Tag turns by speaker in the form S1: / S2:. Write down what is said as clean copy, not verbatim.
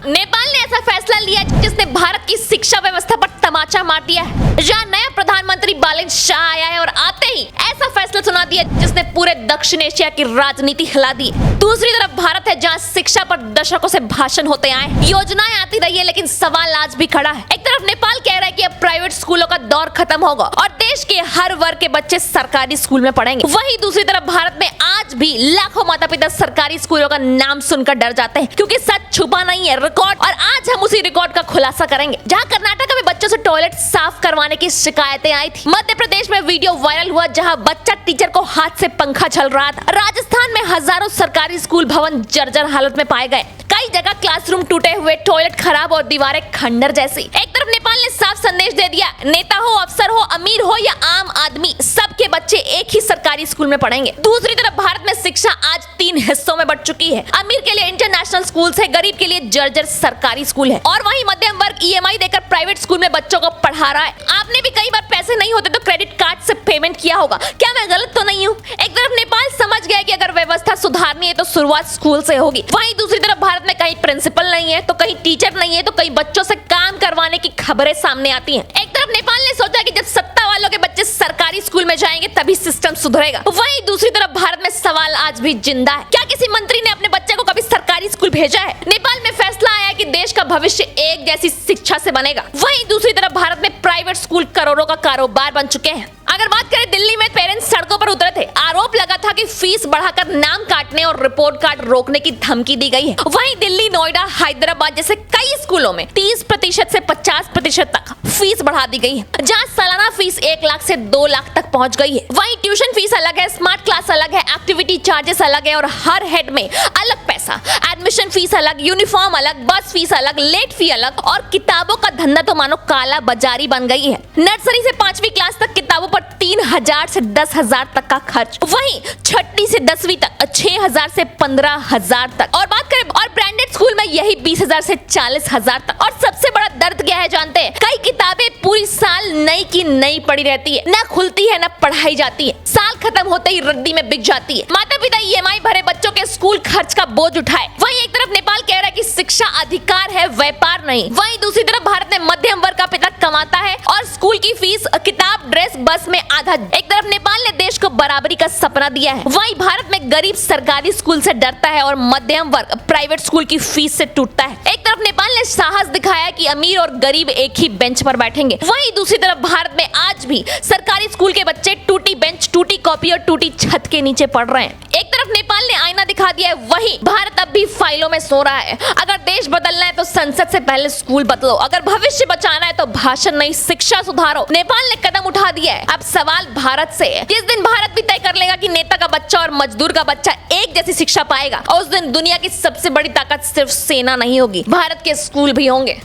S1: नेपाल ने ऐसा फैसला लिया जिसने भारत की शिक्षा व्यवस्था पर तमाचा मार दिया है। जहाँ नया प्रधानमंत्री बालन शाह आया है और आते ही ऐसा फैसला सुना दिया जिसने पूरे दक्षिण एशिया की राजनीति हिला दी। दूसरी तरफ भारत है जहाँ शिक्षा पर दशकों से भाषण होते आए, योजनाएं आती रही है, लेकिन सवाल आज भी खड़ा है। एक तरफ नेपाल कह रहा है कि अब प्राइवेट स्कूलों का दौर खत्म होगा और देश के हर वर्ग के बच्चे सरकारी स्कूल में पढ़ेंगे। वहीं दूसरी तरफ भारत में आज भी लाखों माता पिता सरकारी स्कूलों का नाम सुनकर डर जाते हैं, क्योंकि सच छुपा नहीं है, रिकॉर्ड। और आज हम उसी रिकॉर्ड का खुलासा करेंगे। जहां कर्नाटक में बच्चों से टॉयलेट साफ करवाने की शिकायतें आई थी, मध्य प्रदेश में वीडियो वायरल हुआ जहां बच्चा टीचर को हाथ से पंखा झल रहा था, राजस्थान में हजारों सरकारी स्कूल भवन जर्जर हालत में पाए गए, कई जगह क्लासरूम टूटे हुए, टॉयलेट खराब और दीवारें खंडर जैसी। एक तरफ नेपाल ने साफ संदेश दे दिया, नेता हो, अफसर हो, अमीर हो या आम आदमी, सबके बच्चे एक ही सरकारी स्कूल में पढ़ेंगे। दूसरी तरफ भारत में शिक्षा आज 3 हिस्सों में बंट चुकी है। अमीर के लिए इंटरनेशनल स्कूल है, गरीब के लिए जर्जर सरकारी स्कूल है, और वहीं मध्यम वर्ग ईएमआई देकर प्राइवेट स्कूल में बच्चों को पढ़ा रहा है। आपने भी कई बार पैसे नहीं होते तो क्रेडिट कार्ड से पेमेंट किया होगा, क्या मैं गलत तो नहीं हूँ? एक तरफ नेपाल समझ गया कि अगर व्यवस्था सुधारनी है तो शुरुआत स्कूल से होगी। वहीं दूसरी तरफ भारत में कहीं प्रिंसिपल नहीं है, तो कहीं टीचर नहीं है, तो कई बच्चों से काम करवाने की खबरें सामने आती हैं। एक तरफ नेपाल ने सोचा कि जब सत्ता वालों के बच्चे सरकारी स्कूल में जाएंगे तभी सिस्टम सुधरेगा। वहीं दूसरी तरफ भारत में सवाल आज भी जिंदा है, क्या किसी मंत्री ने अपने बच्चे को कभी सरकारी स्कूल भेजा है? नेपाल में फैसला आया कि देश का भविष्य एक जैसी शिक्षा से बनेगा। वहीं दूसरी तरफ भारत में प्राइवेट स्कूल करोड़ों का कारोबार बन चुके हैं। अगर बात करें दिल्ली में, पेरेंट्स सड़कों पर उतरे थे, आरोप लगा था कि फीस बढ़ाकर नाम काटने और रिपोर्ट कार्ड रोकने की धमकी दी गई है। वहीं दिल्ली, नोएडा, हैदराबाद जैसे कई स्कूलों में 30% से 50% तक फीस बढ़ा दी गई है, जहां सालाना फीस 1 लाख से 2 लाख तक पहुंच गई है। वहीं ट्यूशन फीस अलग है, स्मार्ट क्लास अलग है, एक्टिविटी चार्जेस अलग है और हर हेड में अलग पैसा, एडमिशन फीस अलग, यूनिफॉर्म अलग, बस फीस अलग, लेट फी अलग, और किताबों का धंधा तो मानो काला बाजारी बन गई है। नर्सरी से 5वीं क्लास तक किताबों पर 3000 से 10,000 तक का खर्च, वहीं 6वीं से 10वीं तक 6000 से 15,000 तक, और बात करें और ब्रांडेड स्कूल में यही 20,000 से 40,000 तक। और सबसे बड़ा दर्द क्या है जानते हैं? कई किताबें पूरी साल नई की नई पड़ी रहती है, ना खुलती है ना पढ़ाई जाती है, साल खत्म होते ही रद्दी में बिक जाती है। माता पिता ईएमआई भरे बच्चों के स्कूल खर्च का बोझ उठाए। वहीं एक तरफ नेपाल कह रहा है कि शिक्षा अधिकार है, व्यापार नहीं। वहीं दूसरी तरफ भारत में मध्यम वर्ग का पिता कमाता है और स्कूल की फीस, किताब, ड्रेस, बस में आधा। एक तरफ नेपाल ने देश को बराबरी का सपना दिया है, वहीं भारत में गरीब सरकारी स्कूल से डरता है और मध्यम वर्ग प्राइवेट स्कूल की फीस से टूटता है। एक तरफ नेपाल ने साहस दिखाया कि अमीर और गरीब एक ही बेंच पर बैठेंगे, वहीं दूसरी तरफ भारत में आज भी सरकारी स्कूल के बच्चे टूटी बेंच, टूटी कॉपी और टूटी छत के नीचे पढ़ रहे हैं। एक तरफ नेपाल ने आईना दिखा दिया है, वहीं भारत अब भी फाइलों में सो रहा है। अगर देश बदलना है तो संसद से पहले स्कूल बदलो, अगर भविष्य बचाना है तो भाषण नहीं, शिक्षा सुधारो। नेपाल ने कदम उठा दिया है, अब सवाल भारत से है। जिस दिन भारत भी तय कर लेगा कि नेता का बच्चा और मजदूर का बच्चा एक जैसी शिक्षा पाएगा, और उस दिन दुनिया की सबसे बड़ी ताकत सिर्फ सेना नहीं होगी, भारत के स्कूल भी होंगे।